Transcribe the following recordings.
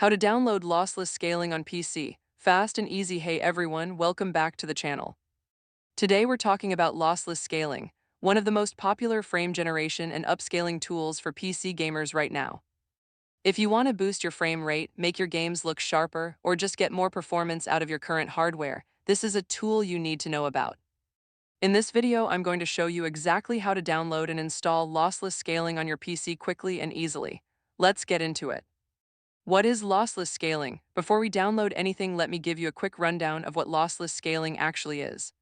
How to download lossless scaling on PC. Fast and easy. Hey everyone, welcome back to the channel. Today we're talking about lossless scaling, one of the most popular frame generation and upscaling tools for PC gamers right now. If you want to boost your frame rate, make your games look sharper, or just get more performance out of your current hardware, this is a tool you need to know about. In this video, I'm going to show you exactly how to download and install lossless scaling on your PC quickly and easily. Let's get into it. What is lossless scaling? Before we download anything, let me give you a quick rundown of what lossless scaling actually is.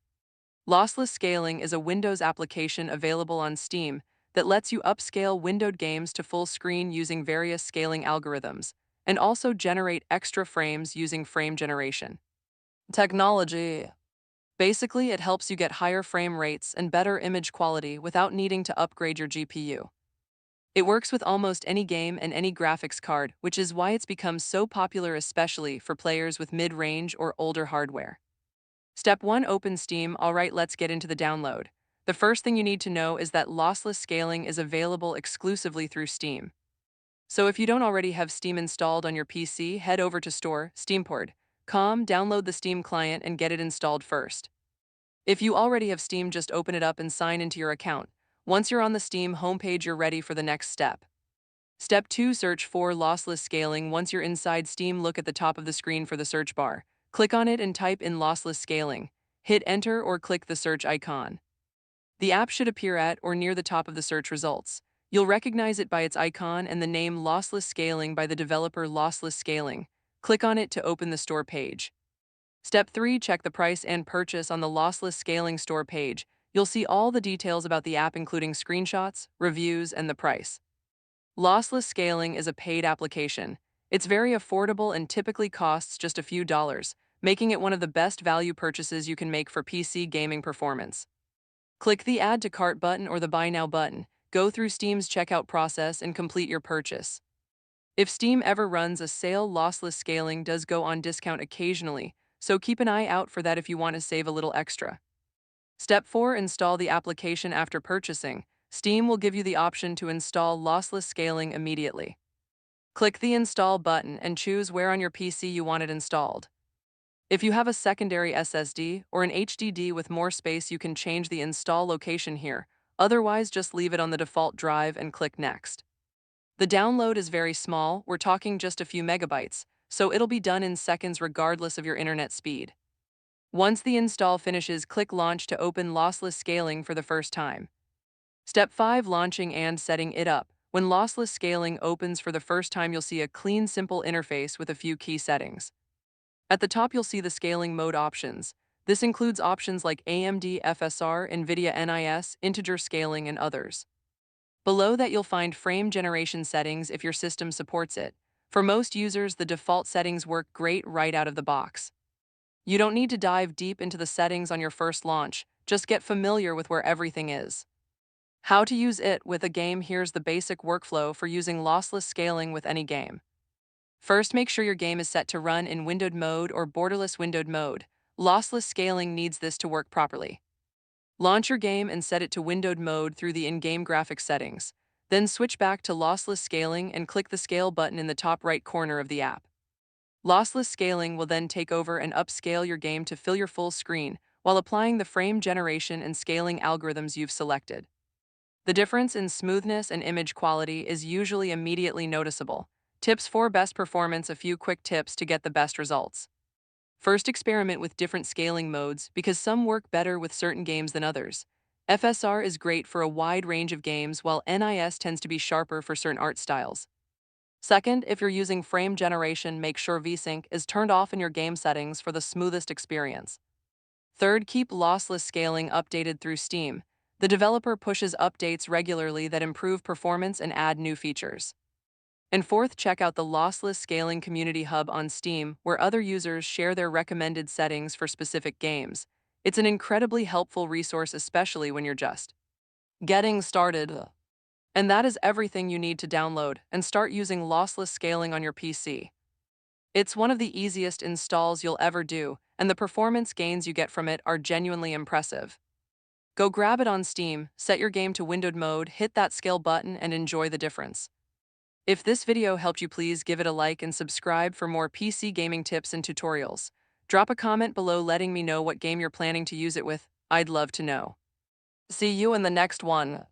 Lossless scaling is a Windows application available on Steam that lets you upscale windowed games to full screen using various scaling algorithms, and also generate extra frames using frame generation. Technology. Basically, it helps you get higher frame rates and better image quality without needing to upgrade your GPU. It works with almost any game and any graphics card, which is why it's become so popular, especially for players with mid-range or older hardware. Step 1. Open Steam. Alright, let's get into the download. The first thing you need to know is that lossless scaling is available exclusively through Steam. So if you don't already have Steam installed on your PC, head over to Store, Steamport.com, download the Steam client and get it installed first. If you already have Steam, just open it up and sign into your account. Once you're on the Steam homepage, you're ready for the next step. Step 2. Search for lossless scaling. Once you're inside Steam, look at the top of the screen for the search bar. Click on it and type in lossless scaling. Hit enter or click the search icon. The app should appear at or near the top of the search results. You'll recognize it by its icon and the name Lossless Scaling by the developer Lossless Scaling. Click on it to open the store page. Step 3. Check the price and purchase on the Lossless Scaling store page. You'll see all the details about the app, including screenshots, reviews, and the price. Lossless scaling is a paid application. It's very affordable and typically costs just a few dollars, making it one of the best value purchases you can make for PC gaming performance. Click the Add to Cart button or the Buy Now button, go through Steam's checkout process, and complete your purchase. If Steam ever runs a sale, lossless scaling does go on discount occasionally, so keep an eye out for that if you want to save a little extra. Step 4. Install the application after purchasing. Steam will give you the option to install lossless scaling immediately. Click the Install button and choose where on your PC you want it installed. If you have a secondary SSD or an HDD with more space, you can change the install location here. Otherwise, just leave it on the default drive and click Next. The download is very small, we're talking just a few megabytes, so it'll be done in seconds regardless of your internet speed. Once the install finishes, click Launch to open lossless scaling for the first time. Step 5. Launching and setting it up. When lossless scaling opens for the first time, you'll see a clean, simple interface with a few key settings. At the top, you'll see the scaling mode options. This includes options like AMD FSR, NVIDIA NIS, integer scaling, and others. Below that, you'll find frame generation settings if your system supports it. For most users, the default settings work great right out of the box. You don't need to dive deep into the settings on your first launch, just get familiar with where everything is. How to use it with a game. Here's the basic workflow for using lossless scaling with any game. First, make sure your game is set to run in windowed mode or borderless windowed mode. Lossless scaling needs this to work properly. Launch your game and set it to windowed mode through the in-game graphics settings. Then switch back to lossless scaling and click the Scale button in the top right corner of the app. Lossless scaling will then take over and upscale your game to fill your full screen while applying the frame generation and scaling algorithms you've selected. The difference in smoothness and image quality is usually immediately noticeable. Tips for best performance. A few quick tips to get the best results. First, experiment with different scaling modes because some work better with certain games than others. FSR is great for a wide range of games, while NIS tends to be sharper for certain art styles. Second, if you're using frame generation, make sure VSync is turned off in your game settings for the smoothest experience. Third, keep lossless scaling updated through Steam. The developer pushes updates regularly that improve performance and add new features. And fourth, check out the Lossless Scaling Community Hub on Steam, where other users share their recommended settings for specific games. It's an incredibly helpful resource, especially when you're just getting started. And that is everything you need to download and start using lossless scaling on your PC. It's one of the easiest installs you'll ever do, and the performance gains you get from it are genuinely impressive. Go grab it on Steam, set your game to windowed mode, hit that scale button, and enjoy the difference. If this video helped you, please give it a like and subscribe for more PC gaming tips and tutorials. Drop a comment below letting me know what game you're planning to use it with. I'd love to know. See you in the next one.